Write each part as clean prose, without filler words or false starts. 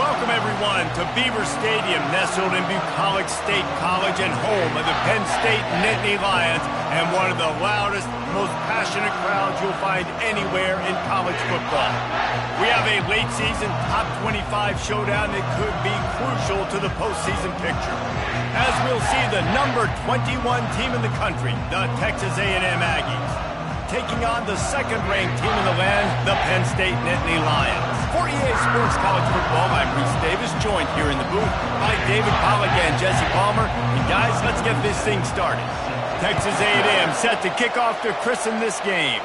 Welcome, everyone, to Beaver Stadium, nestled in Bucolic State College and home of the Penn State Nittany Lions, and one of the loudest, most passionate crowds you'll find anywhere in college football. We have a late-season top 25 showdown that could be crucial to the postseason picture, as we'll see the number 21 team in the country, the Texas A&M Aggies, taking on the second-ranked team in the land, the Penn State Nittany Lions. For EA Sports College Football, I'm Reese Davis, joined here in the booth by David Pollack and Jesse Palmer. And guys, let's get this thing started. Texas A&M set to kick off to christen this game.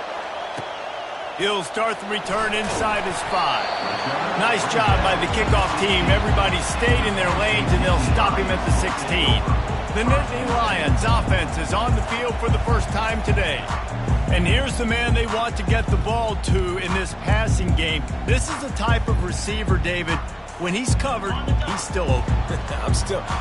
He'll start the return inside his 5. Nice job by the kickoff team. Everybody stayed in their lanes, and they'll stop him at the 16. The Nittany Lions offense is on the field for the first time today. And here's the man they want to get the ball to in this passing game. This is the type of receiver, David, when he's covered, he's still open.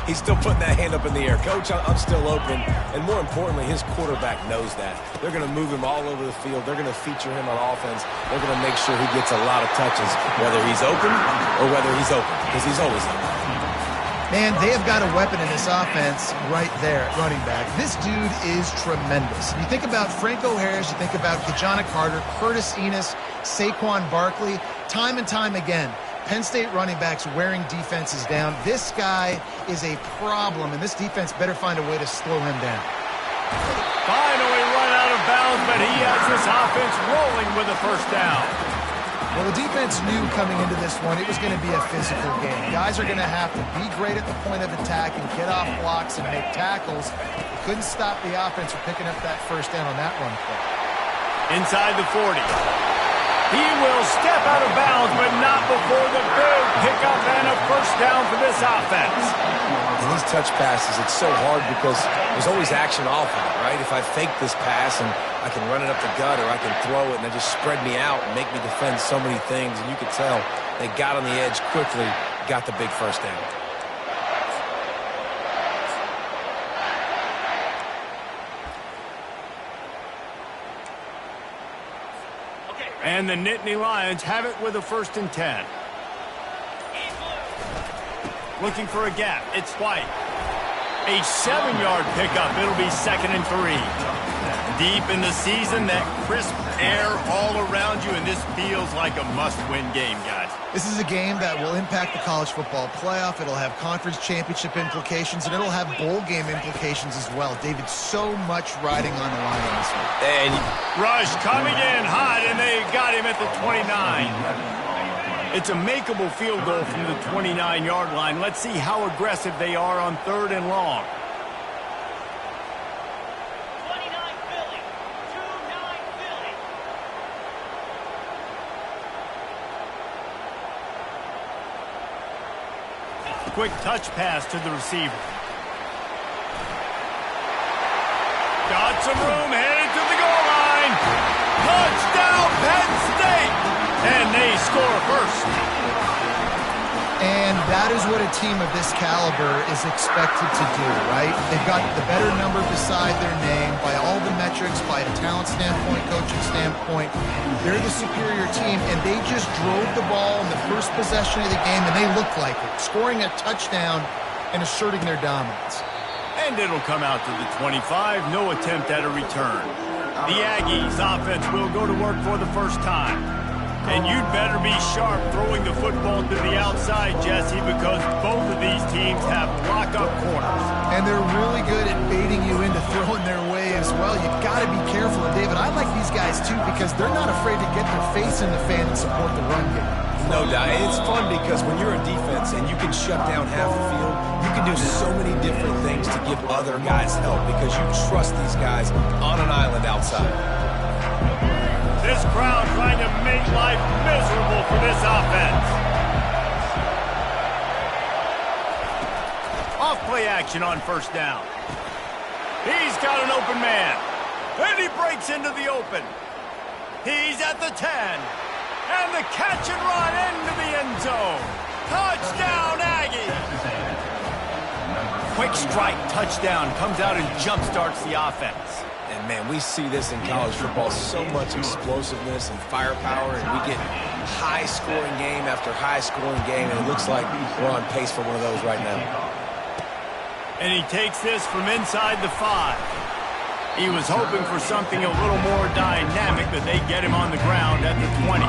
He's still putting that hand up in the air. Coach, I'm still open. And more importantly, his quarterback knows that. They're going to move him all over the field. They're going to feature him on offense. They're going to make sure he gets a lot of touches, whether he's open or whether he's open, because he's always open. Man, they have got a weapon in this offense right there at running back. This dude is tremendous. You think about Franco Harris, you think about Kajana Carter, Curtis Enos, Saquon Barkley, time and time again. Penn State running backs wearing defenses down. This guy is a problem, and this defense better find a way to slow him down. Finally run out of bounds, but he has this offense rolling with a first down. Well, the defense knew coming into this one it was going to be a physical game. Guys are going to have to be great at the point of attack and get off blocks and make tackles. They couldn't stop the offense from picking up that first down on that run play. Inside the 40. He will step out of bounds, but not before the big pickup and a first down for this offense. In these touch passes, it's so hard because there's always action off of it, right? If I fake this pass and I can run it up the gut or I can throw it and they just spread me out and make me defend so many things, and you could tell they got on the edge quickly, got the big first down. And the Nittany Lions have it with a 1st and 10. Looking for a gap. It's White. A 7-yard pickup. It'll be 2nd and 3. Deep in the season, that crisp air all around you, and this feels like a must-win game, guys. This is a game that will impact the college football playoff. It'll have conference championship implications, and it'll have bowl game implications as well. David, so much riding on the line in this one. And Rush coming in hot, and they got him at the 29. It's a makeable field goal from the 29-yard line. Let's see how aggressive they are on 3rd and long. Quick touch pass to the receiver. Got some room, headed to the goal line. Touchdown, Penn State! And they score first. And that is what a team of this caliber is expected to do, right? They've got the better number beside their name by all the metrics, by a talent standpoint, coaching standpoint. They're the superior team, and they just drove the ball in the first possession of the game, and they looked like it, scoring a touchdown and asserting their dominance. And it'll come out to the 25, no attempt at a return. The Aggies offense will go to work for the first time. And you'd better be sharp throwing the football to the outside, Jesse, because both of these teams have lock-up corners. And they're really good at baiting you into throwing their way as well. You've got to be careful. And, David, I like these guys, too, because they're not afraid to get their face in the fan and support the run game. no doubt. And it's fun because when you're in defense and you can shut down half the field, you can do so many different things to give other guys help because you trust these guys on an island outside. This crowd trying to make life miserable for this offense. Off play action on first down. He's got an open man. And he breaks into the open. He's at the 10. And the catch and run into the end zone. Touchdown, Aggies. Quick strike touchdown comes out and jumpstarts the offense. And, man, we see this in college football, so much explosiveness and firepower, and we get high-scoring game after high-scoring game, and it looks like we're on pace for one of those right now. And he takes this from inside the 5. He was hoping for something a little more dynamic, but they get him on the ground at the 20.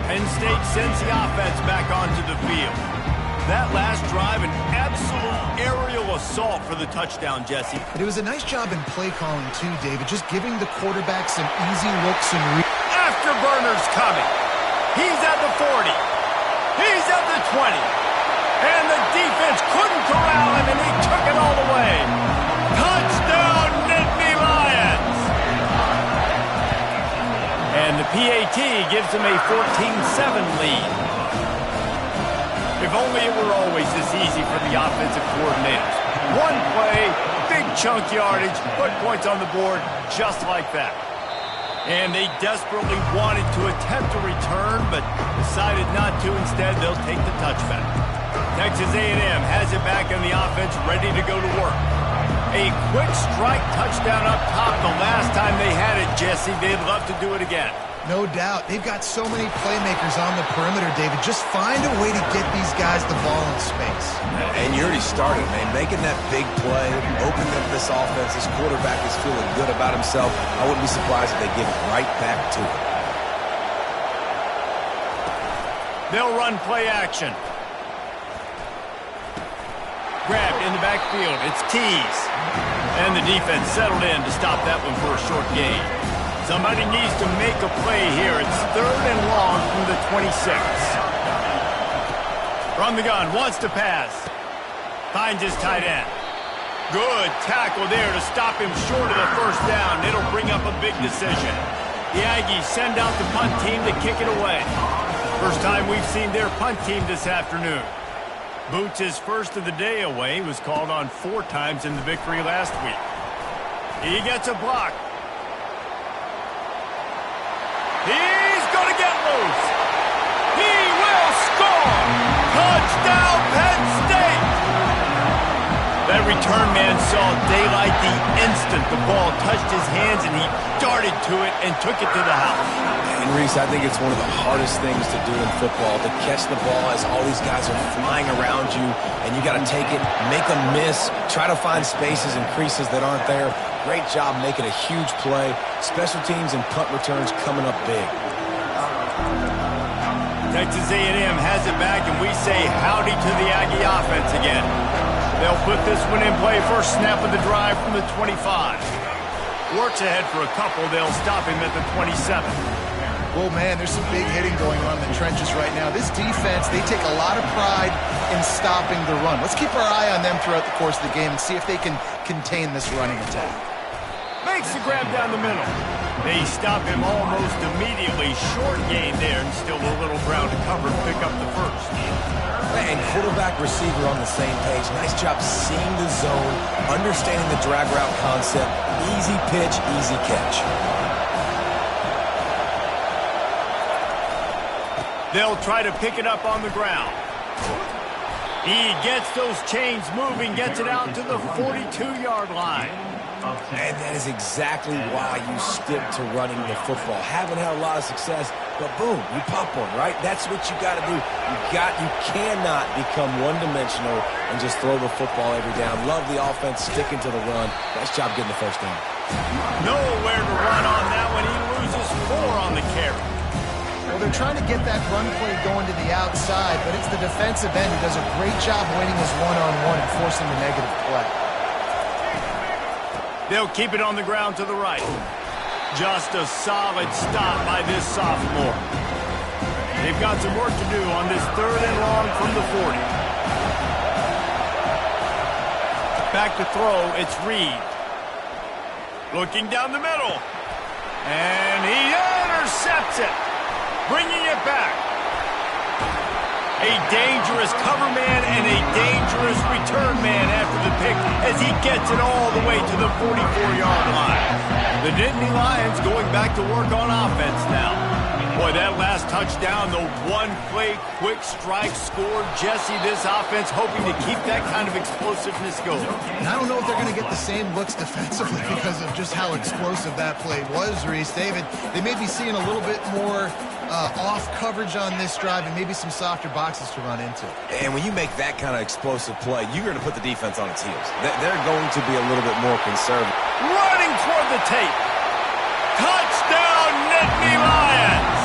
Penn State sends the offense back onto the field. That last drive, an absolute aerial assault for the touchdown, Jesse. But it was a nice job in play calling, too, David, just giving the quarterback some easy looks and Afterburner's coming. He's at the 40. He's at the 20. And the defense couldn't corral him, and he took it all the way. Touchdown, Nittany Lions! And the PAT gives him a 14-7 lead. If only it were always this easy for the offensive coordinators. One play, big chunk yardage, put points on the board just like that. And they desperately wanted to attempt a return, but decided not to. Instead, they'll take the touchback. Texas A&M has it back in the offense, ready to go to work. A quick strike touchdown up top the last time they had it, Jesse. They'd love to do it again. No doubt. They've got so many playmakers on the perimeter, David. Just find a way to get these guys the ball in space. And you already started, man. Making that big play, opening up this offense. This quarterback is feeling good about himself. I wouldn't be surprised if they give it right back to him. They'll run play action. Grabbed in the backfield. It's Tease. And the defense settled in to stop that one for a short gain. Somebody needs to make a play here. It's 3rd and long from the 26. From the gun, wants to pass. Finds his tight end. Good tackle there to stop him short of the first down. It'll bring up a big decision. The Aggies send out the punt team to kick it away. First time we've seen their punt team this afternoon. Boots' first of the day away was called on 4 times in the victory last week. He gets a block. He's going to get loose. He will score. Touchdown, Penn State. That return man saw daylight the instant the ball touched his hands, and he darted to it and took it to the house. And Reese, I think it's one of the hardest things to do in football, to catch the ball as all these guys are flying around you, and you got to take it, make a miss, try to find spaces and creases that aren't there. Great job making a huge play. Special teams and punt returns coming up big. Texas A&M has it back, and we say howdy to the Aggie offense again. They'll put this one in play. First snap of the drive from the 25. Works ahead for a couple. They'll stop him at the 27. Well, man, there's some big hitting going on in the trenches right now. This defense, they take a lot of pride in stopping the run. Let's keep our eye on them throughout the course of the game and see if they can contain this running attack. Makes the grab down the middle. They stop him almost immediately. Short gain there, and still a little ground to cover to pick up the first. And quarterback receiver on the same page. Nice job seeing the zone, understanding the drag route concept. Easy pitch, easy catch. They'll try to pick it up on the ground. He gets those chains moving, gets it out to the 42-yard line. And that is exactly why you stick to running the football. Haven't had a lot of success, but boom, you pop one, right? That's what you got to do. You cannot become one-dimensional and just throw the football every down. Love the offense sticking to the run. Nice job getting the first down. Nowhere to run on that one. He loses 4 on the carry. Well, they're trying to get that run play going to the outside, but it's the defensive end who does a great job winning his one-on-one and forcing the negative play. They'll keep it on the ground to the right. Just a solid stop by this sophomore. They've got some work to do on this 3rd and long from the 40. Back to throw, it's Reed. Looking down the middle. And he intercepts it. Bringing it back. A dangerous cover man and a dangerous return man after the pick as he gets it all the way to the 44-yard line. The Nittany Lions going back to work on offense now. Boy, that last touchdown, the one-play quick strike score. Jesse, this offense hoping to keep that kind of explosiveness going. And I don't know if they're going to get the same looks defensively because of just how explosive that play was, Reese. David, they may be seeing a little bit more off coverage on this drive and maybe some softer boxes to run into. And when you make that kind of explosive play, you're going to put the defense on its heels. They're going to be a little bit more conservative. Running toward the tape. Touchdown, Nittany Lions!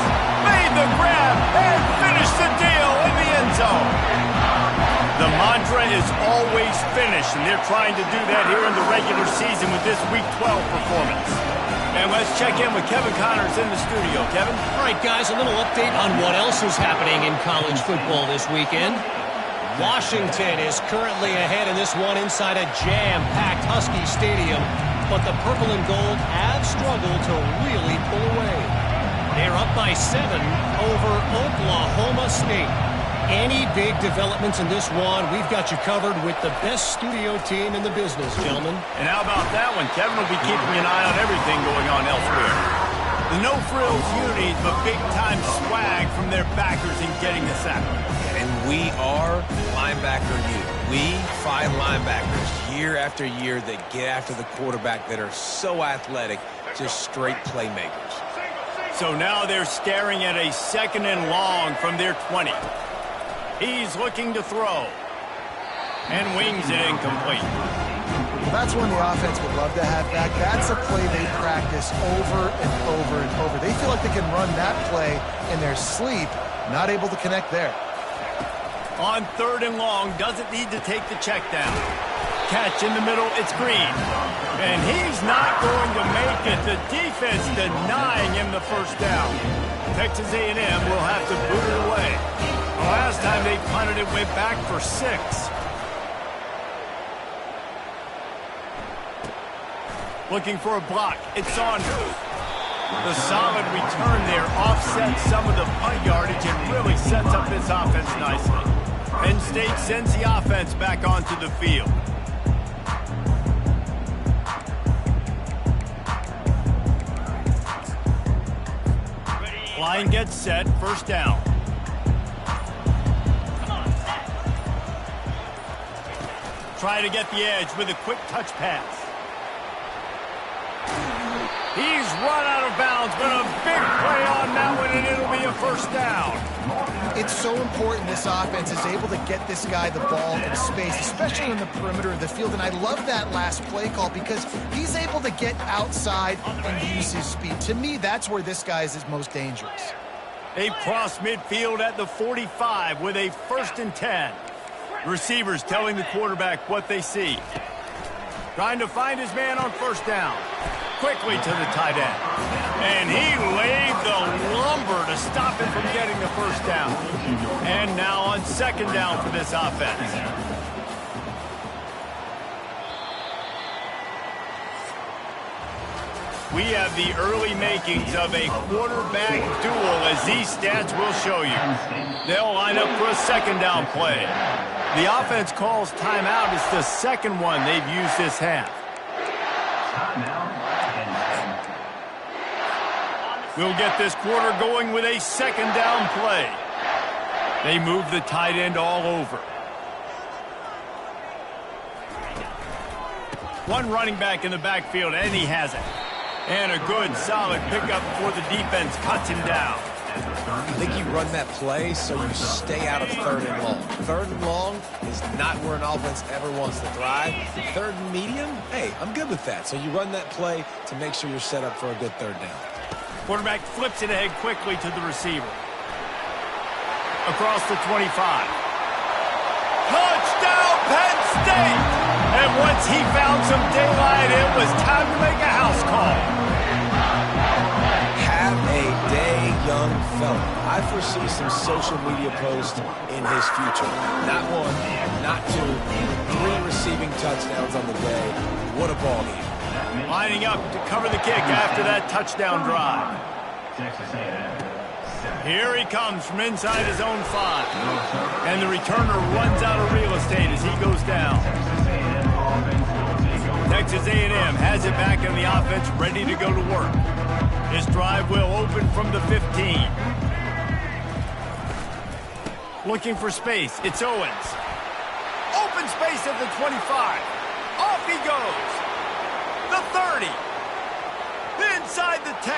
Made the grab and finished the deal in the end zone. The mantra is always finish, and they're trying to do that here in the regular season with this Week 12 performance. And let's check in with Kevin Connors in the studio. Kevin? All right, guys, a little update on what else is happening in college football this weekend. Washington is currently ahead in this one inside a jam-packed Husky Stadium, but the purple and gold have struggled to really pull away. They're up by 7 over Oklahoma State. Any big developments in this one, we've got you covered with the best studio team in the business, gentlemen. And how about that one? Kevin will be keeping an eye on everything going on elsewhere. The no-frills unis, but big-time swag from their backers in getting the sack. And we are linebacker you. We find linebackers year after year that get after the quarterback that are so athletic, just straight playmakers. So now they're staring at a 2nd and long from their 20. He's looking to throw. And wings it incomplete. Well, that's one the offense would love to have back. That's a play they practice over and over and over. They feel like they can run that play in their sleep, not able to connect there. On 3rd and long, doesn't need to take the check down. Catch in the middle, it's Green. And he's not going to make it. The defense denying him the first down. Texas A&M will have to boot it away. The last time they punted it went back for 6. Looking for a block. It's Saunders. The solid return there offsets some of the punt yardage and really sets up this offense nicely. Penn State sends the offense back onto the field. Line gets set, 1st down. Try to get the edge with a quick touch pass. He's run out of bounds, but a big play on that one, and it'll be a 1st down. It's so important this offense is able to get this guy the ball in space, especially in the perimeter of the field. And I love that last play call because he's able to get outside and use his speed. To me, that's where this guy is most dangerous. They've crossed midfield at the 45 with a 1st and 10. Receivers telling the quarterback what they see. Trying to find his man on 1st down. Quickly to the tight end. And he laid the lumber to stop him from getting the 1st down. And now on 2nd down for this offense. We have the early makings of a quarterback duel, as these stats will show you. They'll line up for a 2nd down play. The offense calls timeout. It's the 2nd one they've used this half. We'll get this quarter going with a 2nd down play. They move the tight end all over. One running back in the backfield, and he has it. And a good, solid pickup before the defense cuts him down. I think you run that play so you stay out of 3rd and long. 3rd and long is not where an offense ever wants to thrive. 3rd and medium, hey, I'm good with that. So you run that play to make sure you're set up for a good 3rd down. Quarterback flips it ahead quickly to the receiver. Across the 25. Touchdown, Penn State! And once he found some daylight, it was time to make a house call. Have a day, young fella. I foresee some social media posts in his future. Not 1, not 2, 3 receiving touchdowns on the day. What a ball game. Lining up to cover the kick after that touchdown drive. Here he comes from inside his own 5. And the returner runs out of real estate as he goes down. Texas A&M has it back in the offense, ready to go to work. This drive will open from the 15. Looking for space. It's Owens. Open space at the 25. Off he goes. The 30. Inside the 10.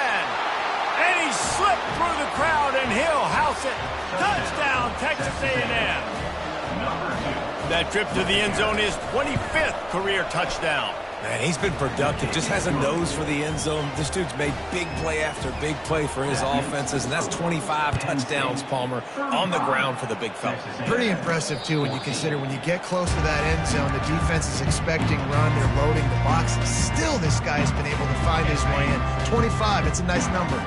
And he slipped through the crowd, and he'll house it. Touchdown, Texas A&M. That trip to the end zone is 25th career touchdown. Man, he's been productive. Just has a nose for the end zone. This dude's made big play after big play for his offenses, and that's 25 touchdowns, Palmer, on the ground for the big fella. Pretty impressive, too, when you consider when you get close to that end zone, the defense is expecting run, they're loading the boxes. Still, this guy's been able to find his way in. 25, it's a nice number.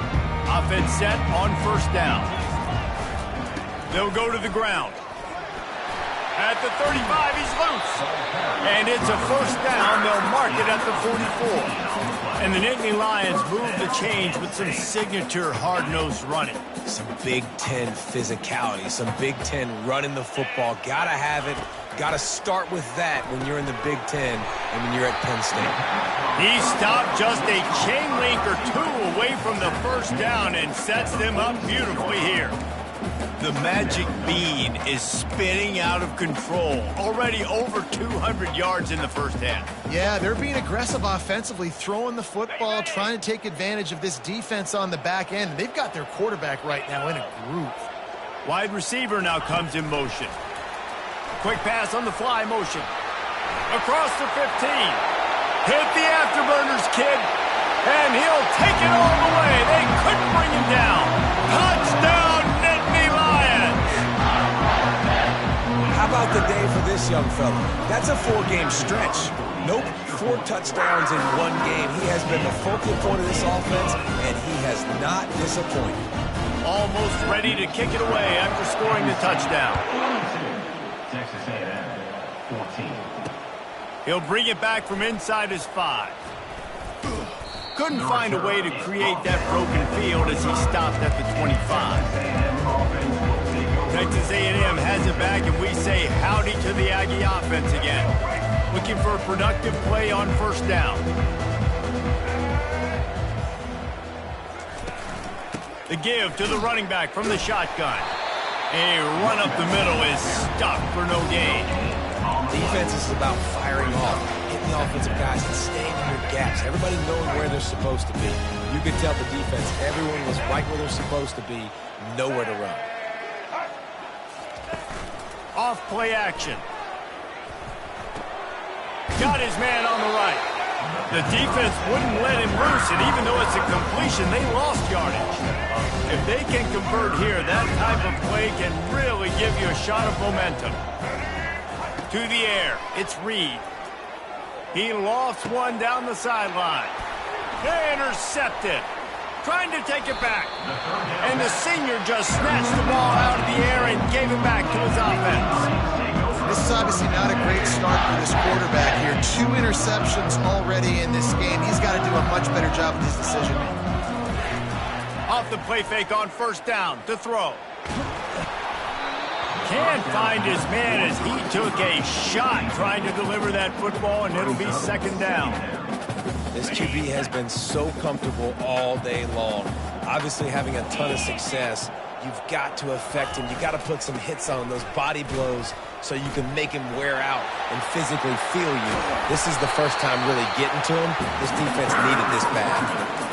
Offense set on first down. They'll go to the ground. At the 35, he's loose. And it's a first down. They'll mark it at the 44. And the Nittany Lions move the change with some signature hard-nosed running. Some Big Ten physicality, some Big Ten running the football. Gotta have it. Gotta start with that when you're in the Big Ten and when you're at Penn State. He stopped just a chain link or two away from the first down and sets them up beautifully here. The magic bean is spinning out of control. Already over 200 yards in the first half. Yeah, they're being aggressive offensively, throwing the football, trying to take advantage of this defense on the back end. They've got their quarterback right now in a groove. Wide receiver now comes in motion. Quick pass on the fly motion. Across the 15. Hit the afterburners, kid. And he'll take it all the way. They couldn't bring him down. Touchdown, Nittany Lions. How about the day for this young fella? That's a 4-game stretch. Nope, 4 touchdowns in 1 game. He has been the focal point of this offense, and he has not disappointed. Almost ready to kick it away after scoring the touchdown. Texas A&M, 14. He'll bring it back from inside his 5. Couldn't find a way to create that broken field as he stopped at the 25. Texas A&M has it back, and we say howdy to the Aggie offense again. Looking for a productive play on first down. The give to the running back from the shotgun. A run up the middle is stuck for no gain. Defense is about firing off, hitting the offensive guys and staying in your gaps. Everybody knowing where they're supposed to be. You could tell the defense, everyone was right where they're supposed to be, nowhere to run. Off play action. Got his man on the right. The defense wouldn't let him loose, and even though it's a completion, they lost yardage. If they can convert here, that type of play can really give you a shot of momentum. To the air, it's Reed. He lofts one down the sideline. Intercepted. Trying to take it back. And the senior just snatched the ball out of the air and gave it back to his offense. This is obviously not a great start for this quarterback here. 2 interceptions already in this game. He's got to do a much better job with his decision-making. Off the play fake on first down to throw. Can't find his man as he took a shot trying to deliver that football, and it'll be second down. This QB has been so comfortable all day long. Obviously having a ton of success. You've got to affect him. You've got to put some hits on those body blows so you can make him wear out and physically feel you. This is the first time really getting to him. This defense needed this bad.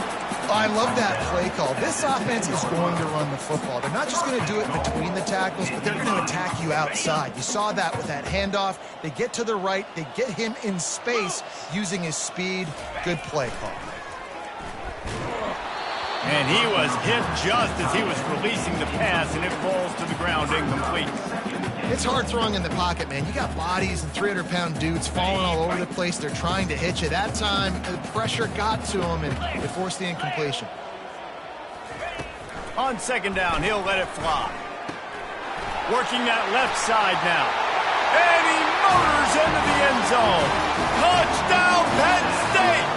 I love that play call. This offense is going to run the football. They're not just going to do it between the tackles, but they're going to attack you outside. You saw that with that handoff. They get to the right. They get him in space using his speed. Good play call. And he was hit just as he was releasing the pass, and it falls to the ground incomplete. It's hard throwing in the pocket, man. You got bodies and 300-pound dudes falling all over the place. They're trying to hit you. That time, the pressure got to him, and it forced the incompletion. On second down, he'll let it fly. Working that left side now. And he motors into the end zone. Touchdown, Penn State!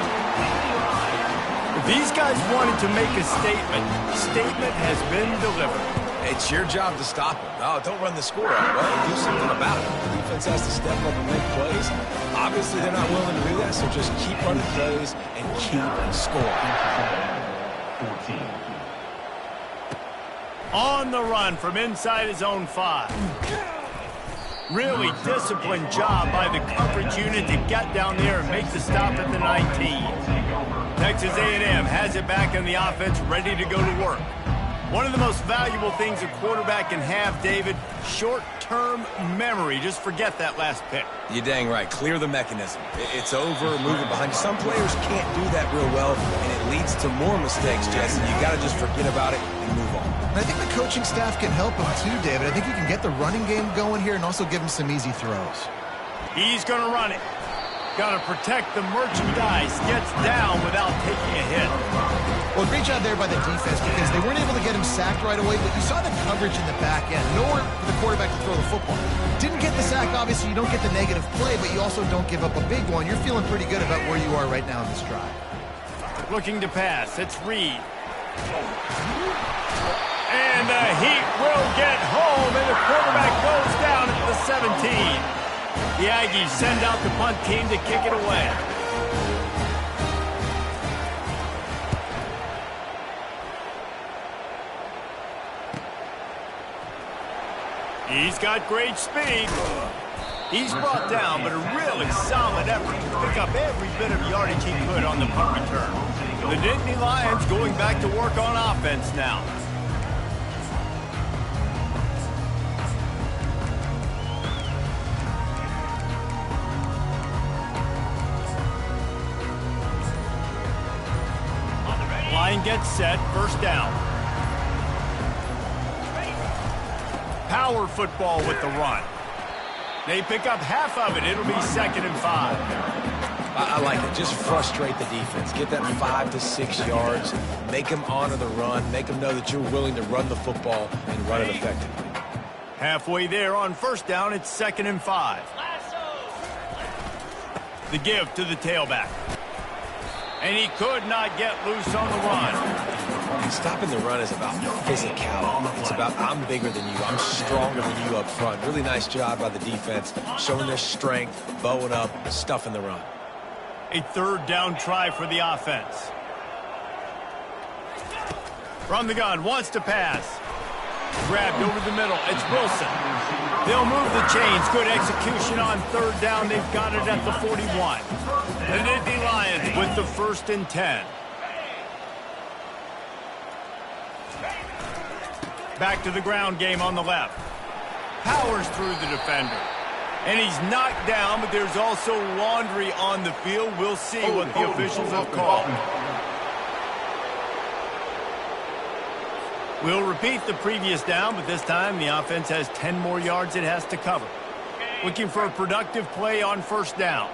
If these guys wanted to make a statement has been delivered. It's your job to stop him. No, don't run the score out. Well, do something about it. The defense has to step up and make plays. Obviously, they're not willing to do that, so just keep running plays and keep scoring. 14. On the run from inside his own 5. Really disciplined job by the coverage unit to get down there and make the stop at the 19. Texas A&M has it back in the offense, ready to go to work. One of the most valuable things a quarterback can have, David, short-term memory. Just forget that last pick. You're dang right. Clear the mechanism. It's over, move it behind you. Some players can't do that real well, and it leads to more mistakes, Jesse. You got to just forget about it and move on. And I think the coaching staff can help him too, David. I think you can get the running game going here and also give him some easy throws. He's going to run it. Got to protect the merchandise. Gets down without taking a hit. Well, great job there by the defense because they weren't able to get him sacked right away, but you saw the coverage in the back end. Nowhere for the quarterback to throw the football. Didn't get the sack, obviously. You don't get the negative play, but you also don't give up a big one. You're feeling pretty good about where you are right now in this drive. Looking to pass. It's Reed. And the Heat will get home, and the quarterback goes down at the 17. The Aggies send out the punt team to kick it away. He's got great speed. He's brought down, but a really solid effort to pick up every bit of yardage he could on the punt return. The Nittany Lions going back to work on offense now. Line gets set, first down. Power football with the run. They pick up half of it. It'll be 2nd and 5. I like it. Just frustrate the defense. Get that 5 to 6 yards. Make them honor the run. Make them know that you're willing to run the football and run it effectively. Halfway there on first down, it's 2nd and 5. The give to the tailback. And he could not get loose on the run. Stopping the run is about physicality. It's about I'm bigger than you. I'm stronger than you up front. Really nice job by the defense, showing their strength, bowing up, stuffing the run. A 3rd down try for the offense. From the gun, wants to pass. Grabbed over the middle. It's Wilson. They'll move the chains. Good execution on 3rd down. They've got it at the 41. The Nittany Lions with the 1st and 10. Back to the ground game on the left. Powers through the defender. And he's knocked down, but there's also laundry on the field. We'll see what the officials have called. We'll repeat the previous down, but this time the offense has 10 more yards it has to cover. Looking for a productive play on first down.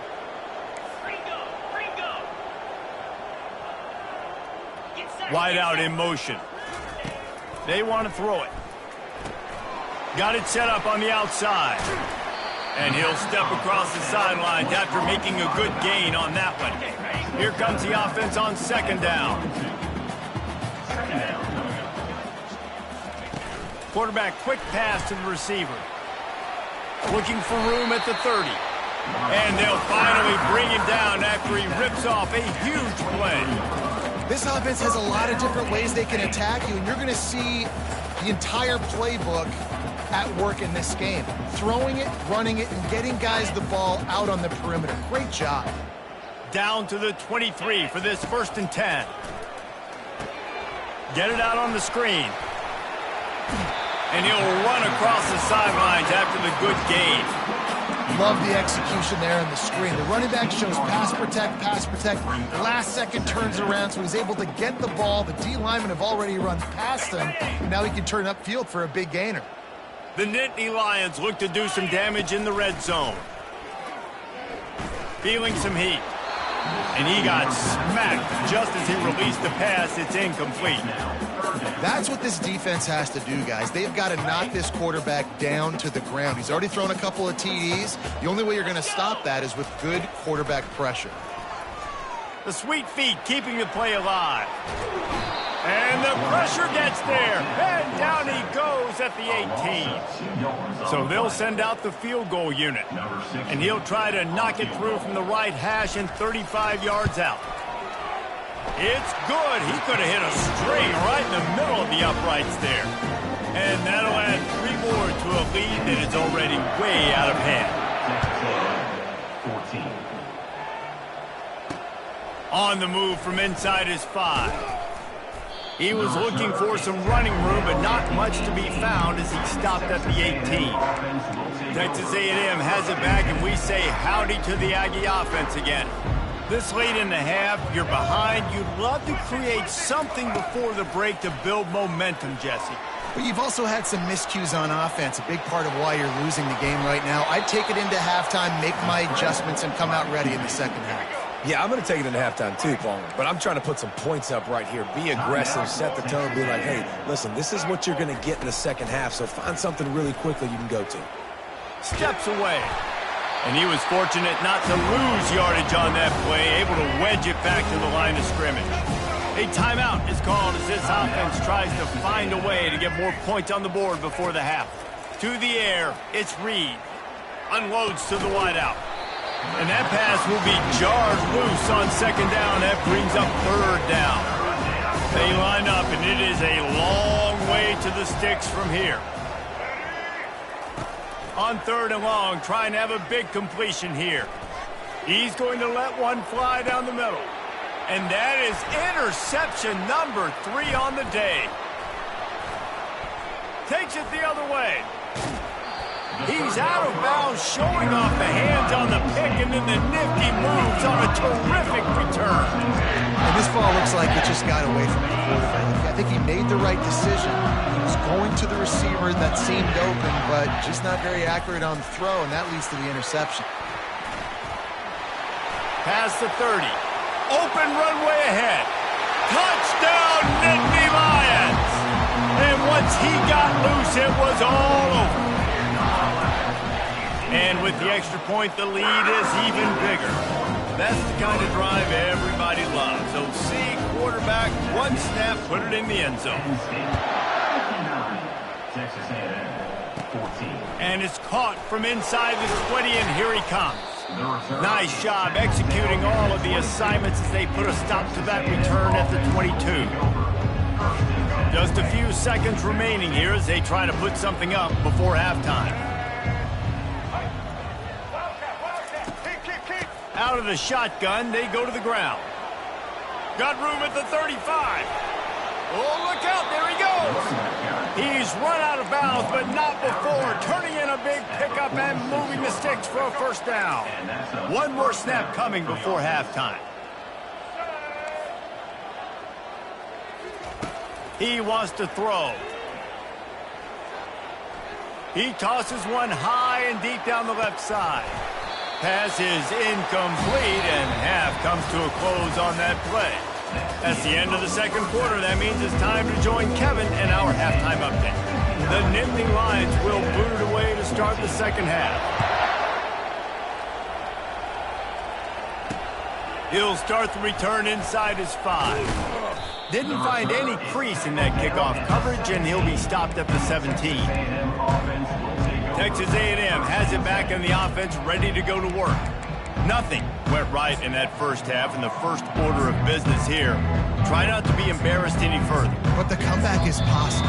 Wide out in motion. They want to throw it. Got it set up on the outside. And he'll step across the sidelines after making a good gain on that one. Here comes the offense on 2nd down. Quarterback quick pass to the receiver. Looking for room at the 30. And they'll finally bring him down after he rips off a huge play. This offense has a lot of different ways they can attack you, and you're going to see the entire playbook at work in this game. Throwing it, running it, and getting guys the ball out on the perimeter. Great job. Down to the 23 for this 1st and 10. Get it out on the screen. And he'll run across the sidelines after the good gain. Love the execution there on the screen. The running back shows pass protect, pass protect. Last second turns around, so he's able to get the ball. The D linemen have already run past him, and now he can turn upfield for a big gainer. The Nittany Lions look to do some damage in the red zone. Feeling some heat. And he got smacked just as he released the pass. It's incomplete. That's what this defense has to do, guys. They've got to knock this quarterback down to the ground. He's already thrown a couple of TDs. The only way you're going to stop that is with good quarterback pressure. The sweet feet keeping the play alive. And the pressure gets there. And down he goes at the 18. So they'll send out the field goal unit. And he'll try to knock it through from the right hash and 35 yards out. It's good. He could have hit a string right in the middle of the uprights there. And that'll add 3 more to a lead that is already way out of hand. 14. On the move from inside his 5. He was looking for some running room, but not much to be found as he stopped at the 18. Texas A&M has it back, and we say howdy to the Aggie offense again. This late in the half, you're behind. You'd love to create something before the break to build momentum, Jesse. But you've also had some miscues on offense, a big part of why you're losing the game right now. I'd take it into halftime, make my adjustments, and come out ready in the second half. Yeah, I'm going to take it into halftime too, Paul. But I'm trying to put some points up right here. Be aggressive, set the tone, be like, hey, listen, this is what you're going to get in the second half, so find something really quickly you can go to. Steps away. And he was fortunate not to lose yardage on that play, able to wedge it back to the line of scrimmage. A timeout is called as this offense tries to find a way to get more points on the board before the half. To the air, it's Reed. Unloads to the wideout. And that pass will be jarred loose on second down. That brings up third down. They line up, and it is a long way to the sticks from here. On third and long, trying to have a big completion here. He's going to let one fly down the middle. And that is interception number 3 on the day. Takes it the other way. He's out of bounds, showing off the hands on the pick, and then the nifty moves on a terrific return. And this ball looks like it just got away from the quarterback. I think he made the right decision. He was going to the receiver that seemed open, but just not very accurate on the throw, and that leads to the interception. Past the 30. Open runway ahead. Touchdown, Nittany Lions! And once he got loose, it was all over. And with the extra point, the lead is even bigger. That's the kind of drive everybody loves. So see, quarterback, one snap, put it in the end zone. Texas A&M, 14. And it's caught from inside the 20, and here he comes. Nice job executing all of the assignments as they put a stop to that return at the 22. Just a few seconds remaining here as they try to put something up before halftime. Out of the shotgun, they go to the ground. Got room at the 35. Oh, look out, there he goes. He's run out of bounds, but not before. Turning in a big pickup and moving the sticks for a first down. One more snap coming before halftime. He wants to throw. He tosses one high and deep down the left side. Pass is incomplete, and half comes to a close on that play. That's the end of the second quarter. That means it's time to join Kevin and our halftime update. The Nittany Lions will boot it away to start the second half. He'll start the return inside his 5. Didn't find any crease in that kickoff coverage, and he'll be stopped at the 17. Texas A&M has it back in the offense, ready to go to work. Nothing went right in that first half, in the first order of business here. Try not to be embarrassed any further. But the comeback is possible.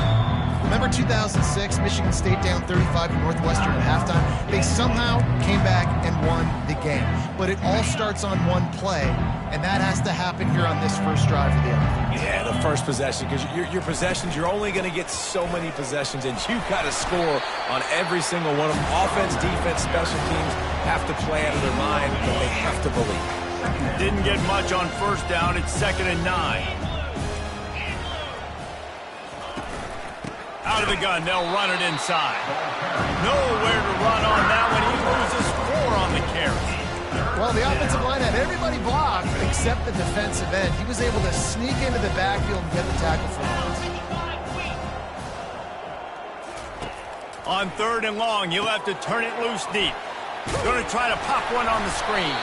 Remember 2006, Michigan State down 35 to Northwestern at halftime? They somehow came back and won the game. But it all starts on one play, and that has to happen here on this first drive for the offense. Yeah, the first possession, because your possessions, you're only going to get so many possessions, and you've got to score on every single one of them. Offense, defense, special teams have to play out of their mind, and they have to believe. Didn't get much on first down. It's 2nd and 9. Out of the gun, they'll run it inside. Nowhere to run on that one. He loses 4 on the carry. Well, the offensive line had everybody blocked except the defensive end. He was able to sneak into the backfield and get the tackle for loss. On 3rd and long, you'll have to turn it loose deep. Going to try to pop one on the screen.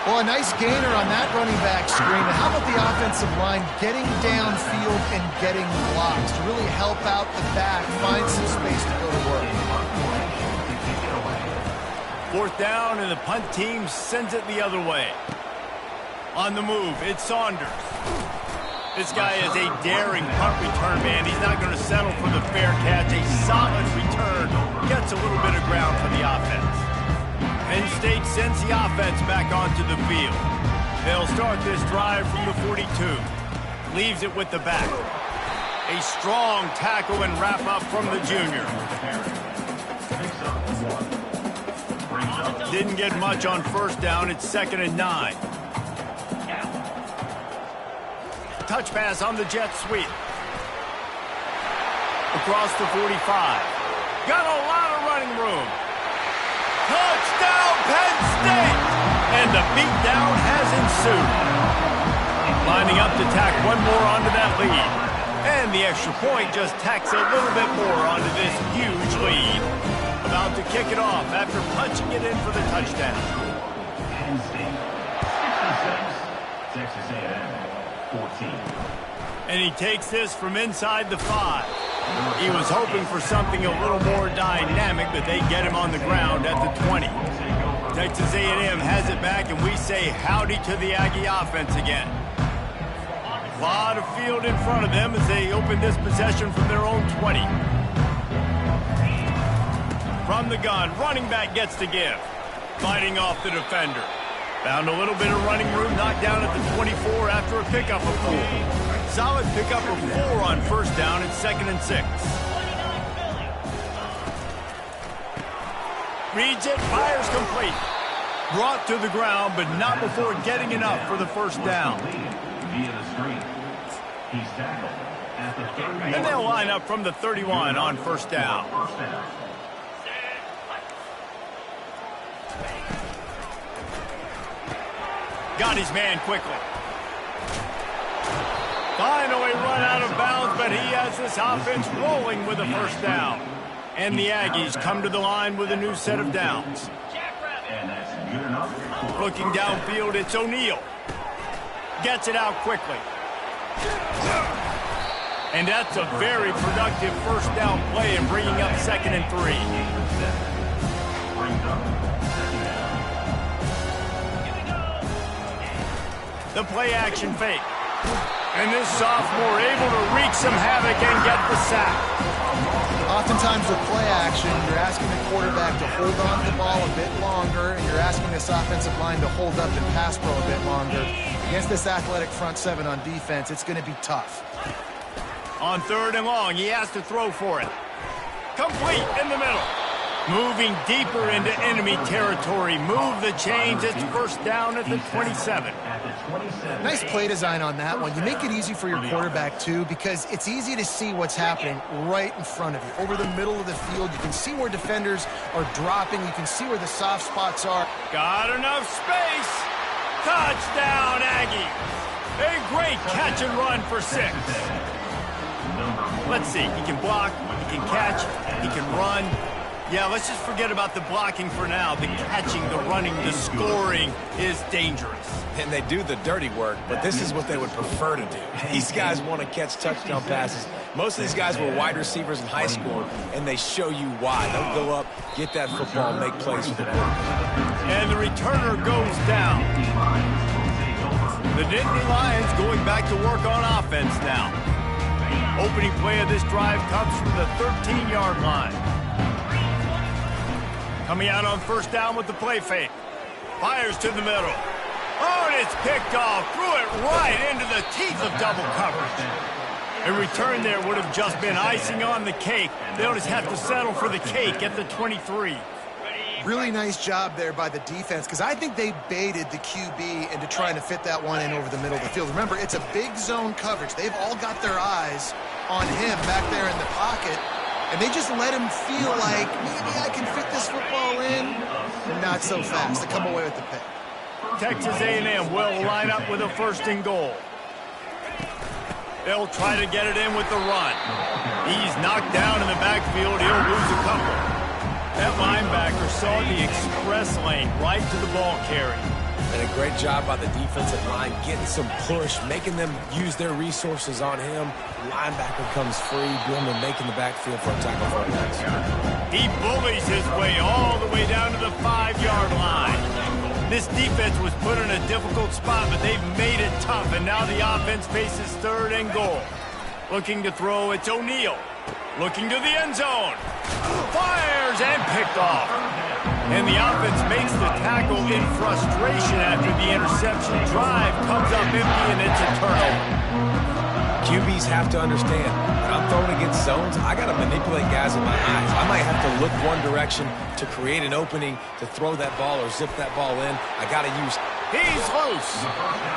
Well, a nice gainer on that running back screen. And how about the offensive line getting downfield and getting blocks to really help out the back, find some space to go to work. 4th down, and the punt team sends it the other way. On the move, it's Saunders. This guy is a daring punt return man. He's not going to settle for the fair catch. A solid return. Gets a little bit of ground for the offense. Penn State sends the offense back onto the field. They'll start this drive from the 42. Leaves it with the back. A strong tackle and wrap up from the junior. Didn't get much on first down. It's 2nd and 9. Touch pass on the jet sweep. Across the 45. Got a lot of running room. Touchdown, Penn State! And the beatdown has ensued. Lining up to tack one more onto that lead. And the extra point just tacks a little bit more onto this huge lead. About to kick it off after punching it in for the touchdown. Penn State, 66. Texas A&M, 14. And he takes this from inside the 5. He was hoping for something a little more dynamic, but they get him on the ground at the 20. Texas A&M has it back, and we say howdy to the Aggie offense again. A lot of field in front of them as they open this possession from their own 20. From the gun, running back gets the give. Fighting off the defender. Found a little bit of running room, knocked down at the 24 after a pickup of 4. Solid pickup of 4 on first down. It's 2nd and 6. Reads it, fires complete. Brought to the ground, but not before getting enough for the first down. Via the screen. He's tackled at the 30. And they'll line up from the 31 on first down. Got his man quickly. Finally run out of bounds, but he has this offense rolling with a first down. And the Aggies come to the line with a new set of downs. And that's good enough. Looking downfield, it's O'Neal. Gets it out quickly. And that's a very productive first down play and bringing up 2nd and 3. The play action fake. And this sophomore able to wreak some havoc and get the sack. Oftentimes with play action, you're asking the quarterback to hold on to the ball a bit longer, and you're asking this offensive line to hold up and pass pro a bit longer. Against this athletic front 7 on defense, it's going to be tough. On 3rd and long, he has to throw for it. Complete in the middle. Moving deeper into enemy territory. Move the chains. It's first down at the 27. Nice play design on that one. You make it easy for your quarterback, too, because it's easy to see what's happening right in front of you. Over the middle of the field, you can see where defenders are dropping. You can see where the soft spots are. Got enough space. Touchdown, Aggie. A great catch and run for 6. Let's see. He can block. He can catch. He can run. Yeah, let's just forget about the blocking for now. The catching, the running, the scoring is dangerous. And they do the dirty work, but this is what they would prefer to do. These guys want to catch touchdown passes. Most of these guys were wide receivers in high school, and they show you why. They'll go up, get that football, make plays for the quarterback. And the returner goes down. The Nittany Lions going back to work on offense now. Opening play of this drive comes from the 13-yard line. Coming out on first down with the play fake. Fires to the middle. Oh, and it's picked off. Threw it right into the teeth of double coverage. A return there would have just been icing on the cake. They'll just have to settle for the cake at the 23. Really nice job there by the defense, because I think they baited the QB into trying to fit that one in over the middle of the field. Remember, it's a big zone coverage. They've all got their eyes on him back there in the pocket. And they just let him feel like, maybe I can fit this football in. Not so fast. They come away with the pick. Texas A&M will line up with a 1st and goal. They'll try to get it in with the run. He's knocked down in the backfield. He'll lose a couple. That linebacker saw the express lane right to the ball carrier. And a great job by the defensive line, getting some push, making them use their resources on him. Linebacker comes free, Billman making the backfield for a tackle for a touchdown. He bullies his way all the way down to the 5-yard line. This defense was put in a difficult spot, but they've made it tough, and now the offense faces 3rd and goal. Looking to throw, it's O'Neal. Looking to the end zone. Fires and picked off. And the offense makes the tackle in frustration after the interception. Drive comes up empty, and it's a turnover. QBs have to understand, when I'm throwing against zones, I got to manipulate guys with my eyes. I might have to look one direction to create an opening to throw that ball or zip that ball in. I got to use... He's loose.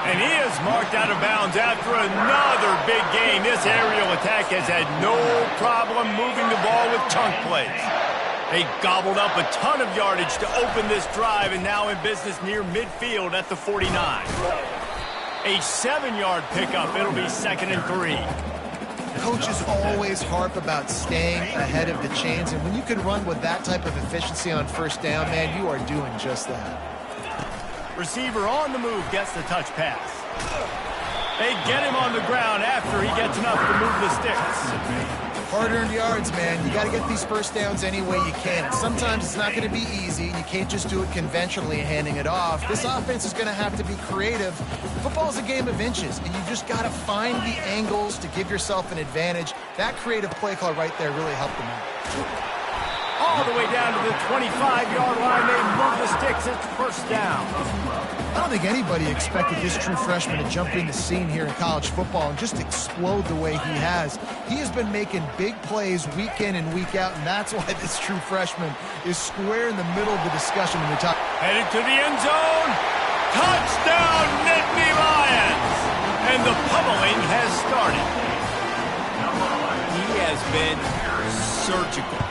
And he is marked out of bounds after another big game. This aerial attack has had no problem moving the ball with chunk plays. They gobbled up a ton of yardage to open this drive, and now in business near midfield at the 49. A 7-yard pickup. It'll be 2nd and 3. Coaches always harp about staying ahead of the chains, and when you can run with that type of efficiency on 1st down, man, you are doing just that. Receiver on the move gets the touch pass. They get him on the ground after he gets enough to move the sticks. Hard-earned yards, man. You got to get these 1st downs any way you can. Sometimes it's not going to be easy. You can't just do it conventionally, handing it off. This offense is going to have to be creative. Football's a game of inches, and you just got to find the angles to give yourself an advantage. That creative play call right there really helped them out. All the way down to the 25-yard line. They move the sticks. It's 1st down. I don't think anybody expected this true freshman to jump in the scene here in college football and just explode the way he has. He has been making big plays week in and week out, and that's why this true freshman is square in the middle of the discussion when we talk. Headed to the end zone. Touchdown, Nittany Lions! And the pummeling has started. He has been surgical.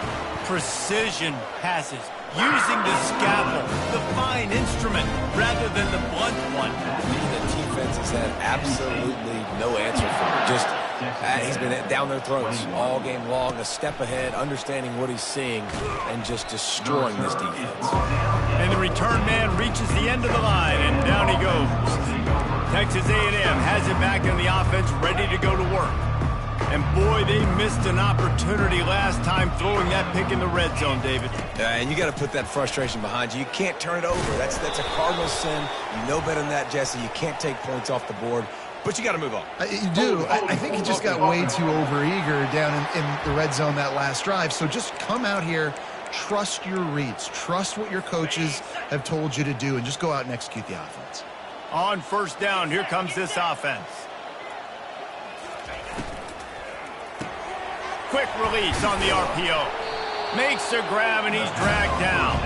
Precision passes, using the scalpel, the fine instrument, rather than the blunt one. The defense has had absolutely no answer for him. Just, he's been down their throats all game long, a step ahead, understanding what he's seeing, and just destroying this defense. And the return man reaches the end of the line, and down he goes. Texas A&M has it back in the offense, ready to go to work. And boy, they missed an opportunity last time throwing that pick in the red zone, David. And you got to put that frustration behind you. You can't turn it over. That's a cardinal sin. You know better than that, Jesse. You can't take points off the board, but you got to move on. You do. I think he just got way too overeager down in the red zone that last drive. So just come out here, trust your reads, trust what your coaches have told you to do, and just go out and execute the offense. On 1st down, here comes this offense. Quick release on the RPO. Makes a grab, and he's dragged down.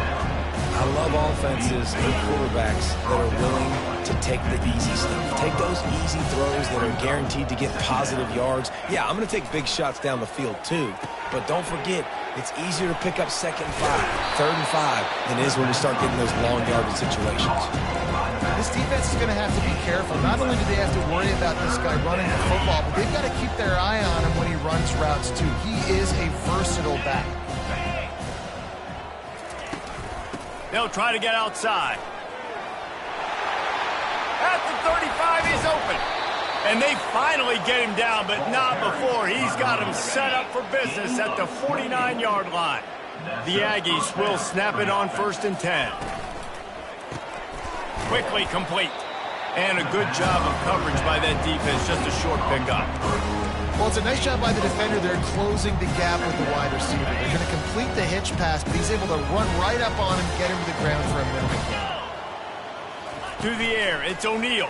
I love offenses and quarterbacks that are willing to take the easy stuff. Take those easy throws that are guaranteed to get positive yards. Yeah, I'm going to take big shots down the field too, but don't forget, it's easier to pick up 2nd and 5, 3rd and 5 than it is when we start getting those long yardage situations. This defense is going to have to be careful. Not only do they have to worry about this guy running the football, but they've got to keep their eye on him when he runs routes too. He is a versatile back. They'll try to get outside. At the 35, he's open. And they finally get him down, but not before. He's got him set up for business at the 49-yard line. The Aggies will snap it on 1st and 10. Quickly complete. And a good job of coverage by that defense. Just a short pickup. Well, it's a nice job by the defender there closing the gap with the wide receiver. They're going to complete the hitch pass, but he's able to run right up on him, get him to the ground for a minimum gain. To the air, it's O'Neal.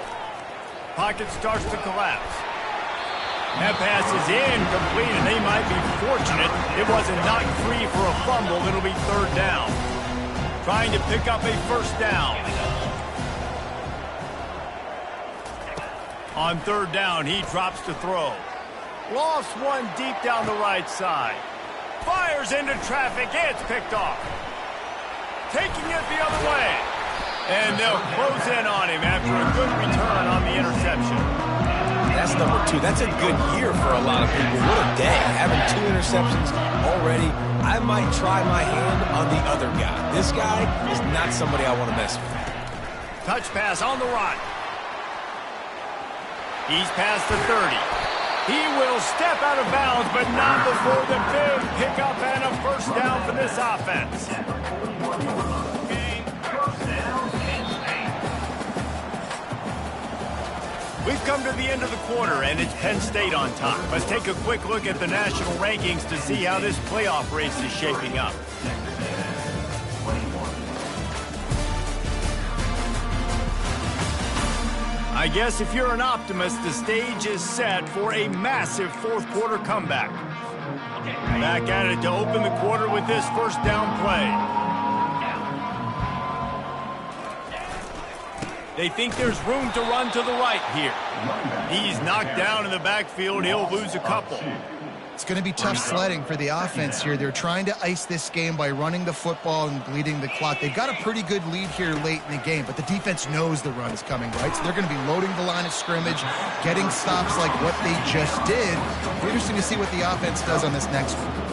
Pocket starts to collapse. That pass is incomplete, and they might be fortunate it wasn't knocked free for a fumble. It'll be 3rd down. Trying to pick up a 1st down. On 3rd down, he drops to throw. Lost one deep down the right side. Fires into traffic. It's picked off. Taking it the other way. And they'll close in on him after a good return on the interception. That's number 2. That's a good year for a lot of people. What a day. Having 2 interceptions already. I might try my hand on the other guy. This guy is not somebody I want to mess with. Touch pass on the run. He's past the 30. He will step out of bounds, but not before the big pickup and a 1st down for this offense. We've come to the end of the quarter, and it's Penn State on top. Let's take a quick look at the national rankings to see how this playoff race is shaping up. I guess if you're an optimist, the stage is set for a massive fourth-quarter comeback. Back at it to open the quarter with this first down play. They think there's room to run to the right here. He's knocked down in the backfield. He'll lose a couple. It's going to be tough sledding for the offense here. They're trying to ice this game by running the football and bleeding the clock. They've got a pretty good lead here late in the game, but the defense knows the run is coming, right? So they're going to be loading the line of scrimmage, getting stops like what they just did. Interesting to see what the offense does on this next one.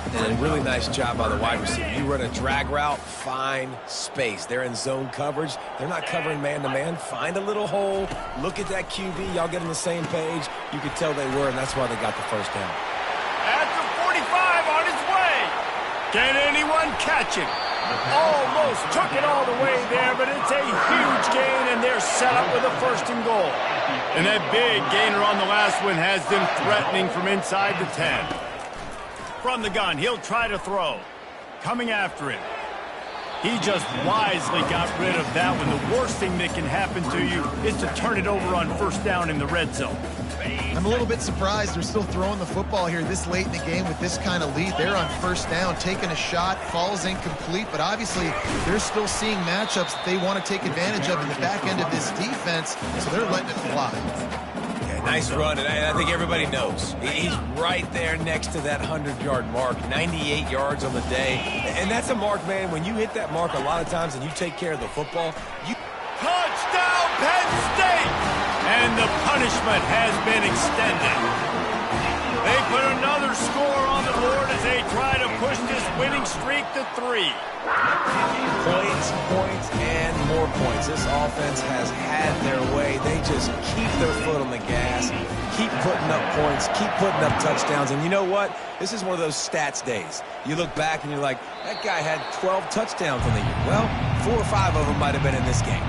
And a really nice job by the wide receiver. You run a drag route, find space. They're in zone coverage. They're not covering man-to-man. Find a little hole. Look at that QB. Y'all get on the same page. You could tell they were, and that's why they got the first down. At the 45 on his way. Can anyone catch him? Almost took it all the way there, but it's a huge gain, and they're set up with a first and goal. And that big gainer on the last one has them threatening from inside the 10. From the gun, he'll try to throw. Coming after him. He just wisely got rid of that one. The worst thing that can happen to you is to turn it over on first down in the red zone. I'm a little bit surprised they're still throwing the football here this late in the game with this kind of lead. They're on first down, taking a shot, falls incomplete, but obviously they're still seeing matchups that they want to take advantage of in the back end of this defense, so they're letting it fly. Nice run, and I think everybody knows. He's right there next to that 100-yard mark, 98 yards on the day. And that's a mark, man. When you hit that mark a lot of times and you take care of the football, you... Touchdown, Penn State! And the punishment has been extended. They put another score on the board as they try to push this winning streak to 3. Points, points, and more points. This offense has had their way. They just keep their foot on the gas, keep putting up points, keep putting up touchdowns. And you know what? This is one of those stats days. You look back and you're like, that guy had 12 touchdowns on the year. Well, 4 or 5 of them might have been in this game.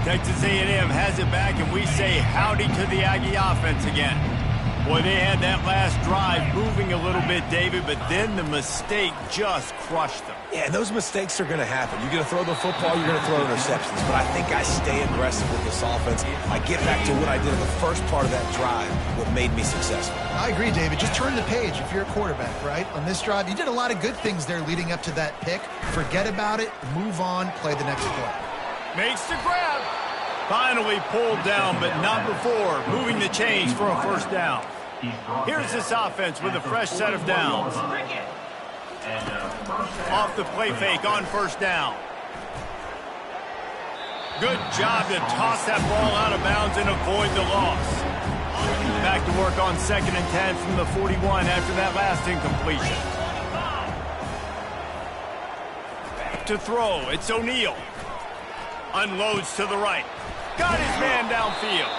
Texas A&M has it back, and we say howdy to the Aggie offense again. Boy, they had that last drive moving a little bit, David, but then the mistake just crushed them. Yeah, those mistakes are going to happen. You're going to throw the football, you're going to throw interceptions. But I think I stay aggressive with this offense. I get back to what I did in the first part of that drive, what made me successful. I agree, David. Just turn the page if you're a quarterback, right? On this drive, you did a lot of good things there leading up to that pick. Forget about it, move on, play the next play. Makes the grab. Finally pulled down, but not before moving the chains for a first down. Here's this offense with a fresh set of downs. Off the play fake on first down. Good job to toss that ball out of bounds and avoid the loss. Back to work on 2nd and 10 from the 41 after that last incompletion. To throw, it's O'Neal. Unloads to the right. Got his man downfield.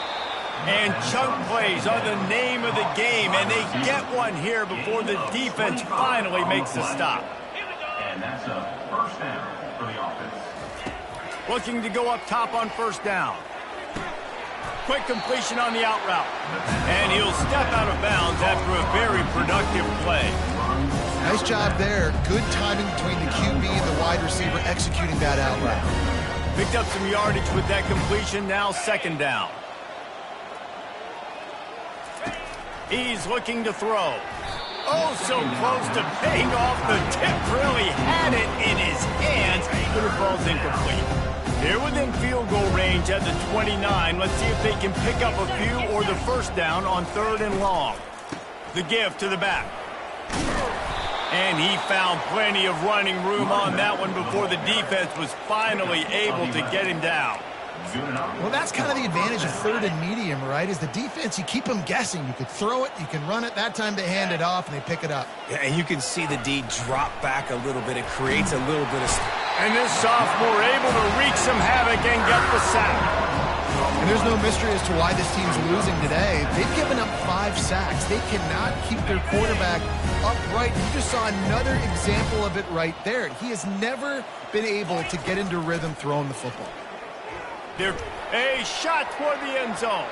And chunk plays are the name of the game, and they get one here before the defense finally makes a stop. And that's a first down for the offense. Looking to go up top on first down. Quick completion on the out route. And he'll step out of bounds after a very productive play. Nice job there. Good timing between the QB and the wide receiver executing that out route. Picked up some yardage with that completion, now 2nd down. He's looking to throw. Oh, so close to paying off. The tip really had it in his hands, but it falls incomplete. They're within field goal range at the 29. Let's see if they can pick up a few or the first down on 3rd and long. The give to the back. And he found plenty of running room on that one before the defense was finally able to get him down. Well, that's kind of the advantage of 3rd and medium, right? Is the defense, you keep them guessing. You could throw it, you can run it. That time they hand it off and they pick it up. Yeah, and you can see the D drop back a little bit. It creates a little bit of... And this sophomore able to wreak some havoc and get the sack. And there's no mystery as to why this team's losing today. They've given up 5 sacks. They cannot keep their quarterback upright. You just saw another example of it right there. He has never been able to get into rhythm throwing the football. They're a shot toward the end zone.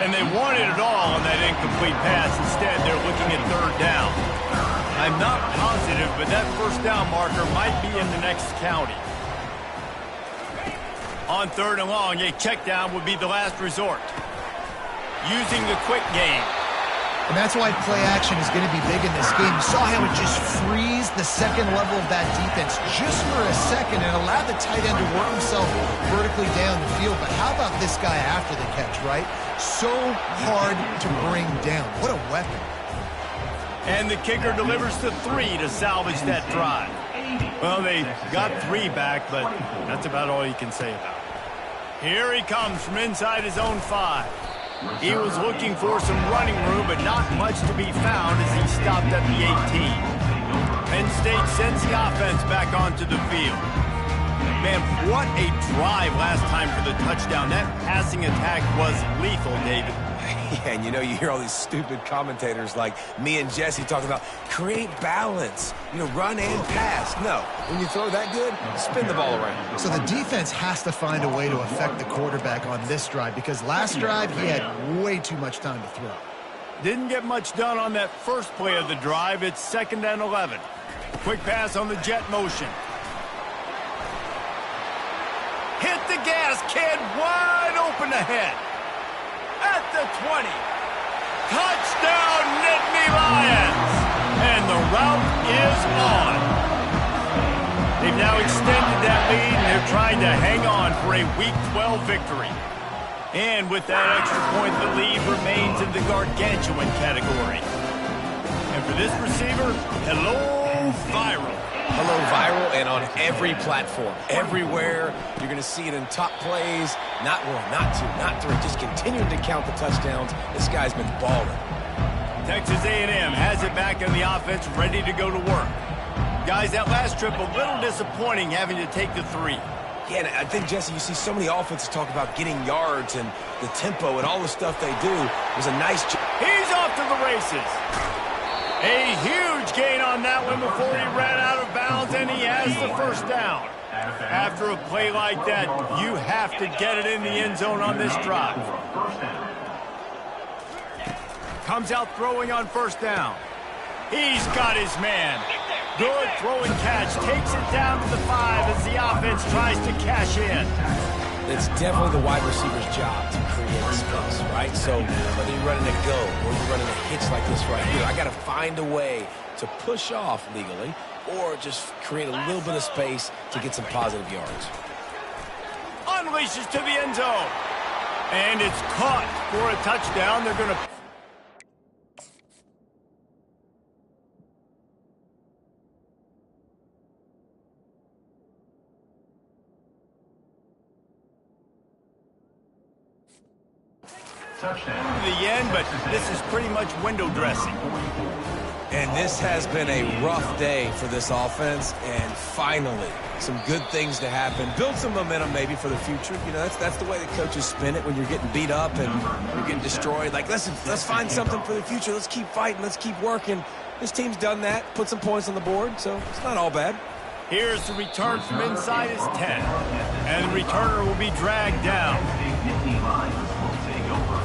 And they wanted it all on that incomplete pass. Instead, they're looking at third down. I'm not positive, but that first down marker might be in the next county. On third and long, a check down would be the last resort. Using the quick game. And that's why play action is going to be big in this game. You saw how it just frees the second level of that defense just for a second and allowed the tight end to work himself vertically down the field. But how about this guy after the catch, right? So hard to bring down. What a weapon. And the kicker delivers the 3 to salvage that drive. Well, they got 3 back, but that's about all you can say about it. Here he comes from inside his own 5. He was looking for some running room, but not much to be found as he stopped at the 18. Penn State sends the offense back onto the field. Man, what a drive last time for the touchdown. That passing attack was lethal, David. Yeah, and you hear all these stupid commentators like me and Jesse talking about create balance, run and pass. No, when you throw that good, spin the ball around. So the defense has to find a way to affect the quarterback on this drive because last drive he had way too much time to throw. Didn't get much done on that first play of the drive. It's 2nd and 11. Quick pass on the jet motion. Hit the gas, kid. Wide open ahead. At the 20. Touchdown, Nittany Lions. And the route is on. They've now extended that lead, and they're trying to hang on for a Week 12 victory. And with that extra point, the lead remains in the gargantuan category. And for this receiver, hello, viral. Hello, viral, and on every platform, everywhere. You're going to see it in top plays. Not 1, not 2, not 3. Just continuing to count the touchdowns. This guy's been balling. Texas A&M has it back in the offense, ready to go to work. Guys, that last trip, a little disappointing having to take the 3. Yeah, and I think, Jesse, you see so many offenses talk about getting yards and the tempo and all the stuff they do. It was a nice job. He's off to the races. A huge gain on that one before he ran out of bounds, and he has the first down. After a play like that, you have to get it in the end zone on this drive. Comes out throwing on first down. He's got his man. Good throwing catch. Takes it down to the 5 as the offense tries to cash in. It's definitely the wide receiver's job to create space, right? So whether you're running a go or you're running a hitch like this right here, I got to find a way to push off legally or just create a little bit of space to get some positive yards. Unleashes to the end zone. And it's caught for a touchdown. They're going to... Touchdown. the end, but this is pretty much window dressing. And this has been a rough day for this offense, and finally, some good things to happen. Build some momentum maybe for the future. That's the way the coaches spin it when you're getting beat up and you're getting destroyed. Like, let's find something for the future. Let's keep fighting. Let's keep working. This team's done that, put some points on the board, so it's not all bad. Here's the return from inside his 10. And the returner will be dragged down. Nittany Lions will take over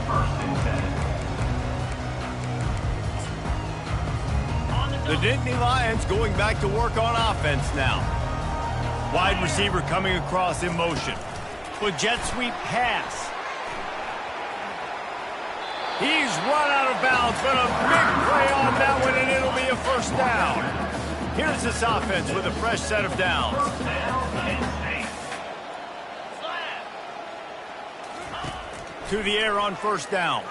1st and 10. The Nittany Lions going back to work on offense now. Wide receiver coming across in motion. With jet sweep pass. He's run out of bounds, but a big play on that one, and it'll be a first down. Here's this offense with a fresh set of downs. To the air on first down.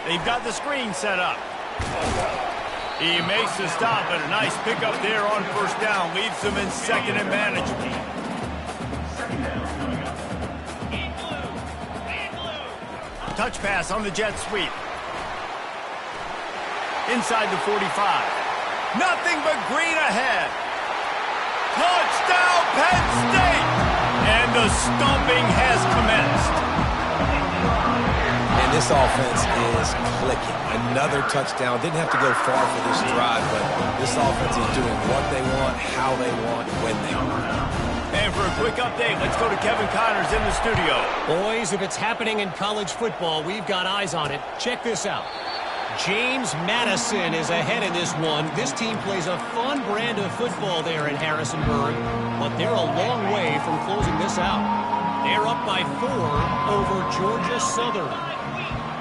They've got the screen set up. He makes the stop, but a nice pickup there on first down. Leaves them in 2nd and manageable. Touch pass on the jet sweep. Inside the 45. Nothing but green ahead. Touchdown, Penn State! And the stomping has commenced. And this offense is clicking. Another touchdown. Didn't have to go far for this drive, but this offense is doing what they want, how they want, when they want. And for a quick update. Let's go to Kevin Connors in the studio. Boys, if it's happening in college football, we've got eyes on it. Check this out. James Madison is ahead in this one. This team plays a fun brand of football there in Harrisonburg, but they're a long way from closing this out. They're up by 4 over Georgia Southern.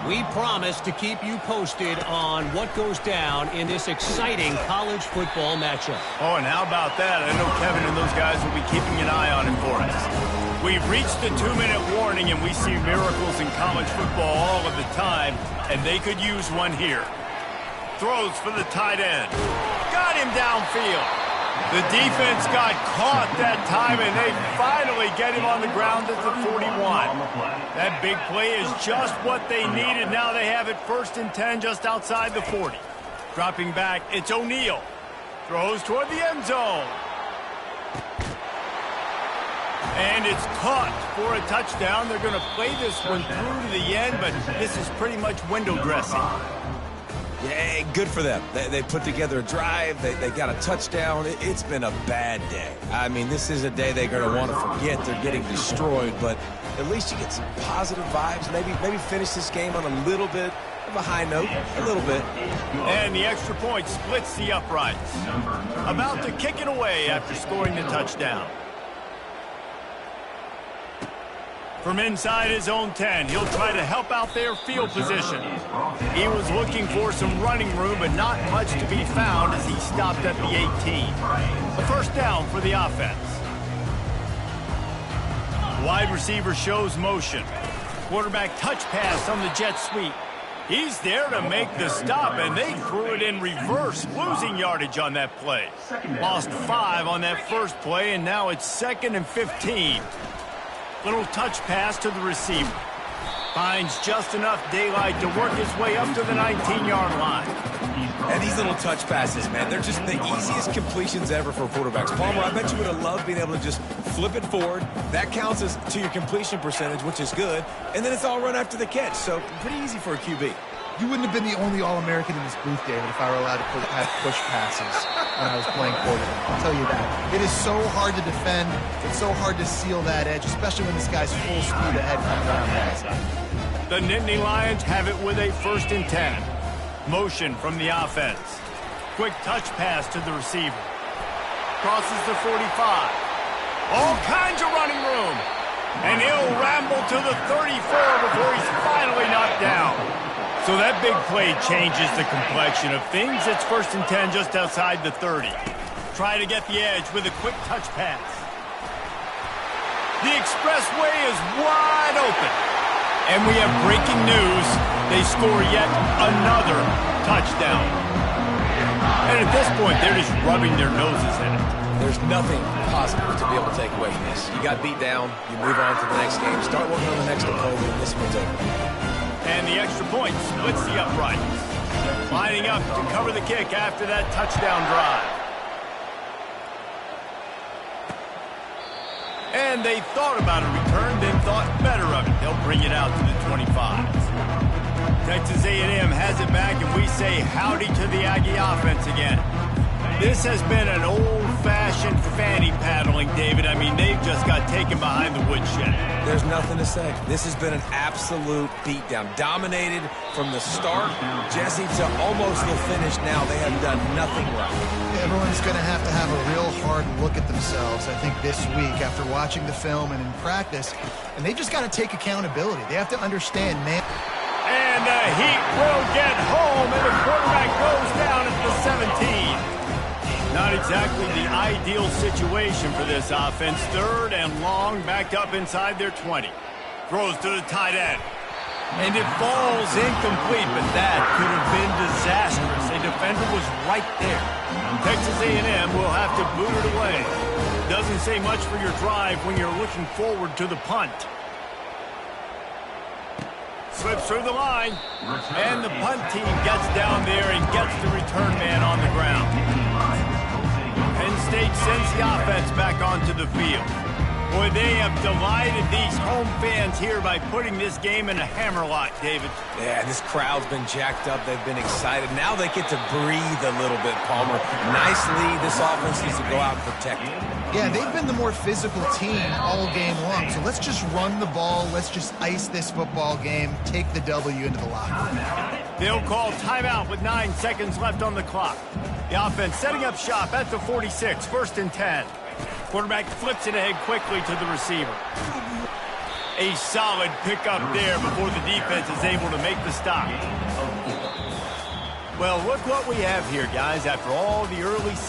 We promise to keep you posted on what goes down in this exciting college football matchup. Oh, and how about that? I know Kevin and those guys will be keeping an eye on it for us. We've reached the 2-minute warning, and we see miracles in college football all of the time, and they could use one here. Throws for the tight end. Got him downfield. The defense got caught that time, and they finally get him on the ground at the 41. That big play is just what they needed. Now they have it 1st and 10 just outside the 40. Dropping back, it's O'Neal. Throws toward the end zone. And it's caught for a touchdown. They're going to play this one through to the end, but this is pretty much window dressing. Yeah, good for them. They put together a drive. They got a touchdown. It's been a bad day. I mean, this is a day they're going to want to forget. They're getting destroyed, but at least you get some positive vibes. Maybe finish this game on a little bit of a high note, a little bit. And the extra point splits the uprights. About to kick it away after scoring the touchdown. From inside his own 10, he'll try to help out their field position. He was looking for some running room, but not much to be found as he stopped at the 18. A 1st down for the offense. Wide receiver shows motion. Quarterback touch pass on the jet sweep. He's there to make the stop, and they threw it in reverse, losing yardage on that play. Lost 5 on that first play, and now it's 2nd and 15. Little touch pass to the receiver. Finds just enough daylight to work his way up to the 19-yard line. And these little touch passes, man, they're just the easiest completions ever for quarterbacks. Palmer, I bet you would have loved being able to just flip it forward. That counts as to your completion percentage, which is good. And then it's all run after the catch, so pretty easy for a QB. You wouldn't have been the only All-American in this booth, David, if I were allowed to have push passes when I was playing quarterback. I'll tell you that. It is so hard to defend. It's so hard to seal that edge, especially when this guy's full speed ahead coming around the outside. The Nittany Lions have it with a 1st and 10. Motion from the offense. Quick touch pass to the receiver. Crosses the 45. All kinds of running room. And he'll ramble to the 34 before he's finally knocked down. So that big play changes the complexion of things. It's 1st and 10 just outside the 30. Try to get the edge with a quick touch pass. The expressway is wide open. And we have breaking news. They score yet another touchdown. And at this point, they're just rubbing their noses in it. There's nothing positive to be able to take away from this. You got beat down. You move on to the next game. Start working on the next opponent, and this one's over. And the extra point splits the uprights. Lining up to cover the kick after that touchdown drive. And they thought about a return, then thought better of it. They'll bring it out to the 25. Texas A&M has it back, and we say howdy to the Aggie offense again. This has been an old-fashioned fanny paddling, David. I mean, they've just got taken behind the woodshed. There's nothing to say. This has been an absolute beatdown. Dominated from the start, Jesse, to almost the finish now. They have done nothing right. Everyone's going to have a real hard look at themselves, I think, this week after watching the film and in practice. And they just got to take accountability. They have to understand, man. And the Heat will get home, and the quarterback goes down at the 17. Not exactly the ideal situation for this offense. 3rd and long, backed up inside their 20. Throws to the tight end. And it falls incomplete, but that could have been disastrous. A defender was right there. Texas A&M will have to boot it away. Doesn't say much for your drive when you're looking forward to the punt. Slips through the line. And the punt team gets down there and gets the return man on the ground. Penn State sends the offense back onto the field. Boy, they have delighted these home fans here by putting this game in a hammerlock, David. Yeah, this crowd's been jacked up. They've been excited. Now they get to breathe a little bit, Palmer. Nice lead. This offense needs to go out and protect it. Yeah, they've been the more physical team all game long. So let's just run the ball. Let's just ice this football game, take the W into the locker. They'll call timeout with 9 seconds left on the clock. The offense setting up shop at the 46, 1st and 10. Quarterback flips it ahead quickly to the receiver. A solid pickup there before the defense is able to make the stop. Well, look what we have here, guys. After all the early season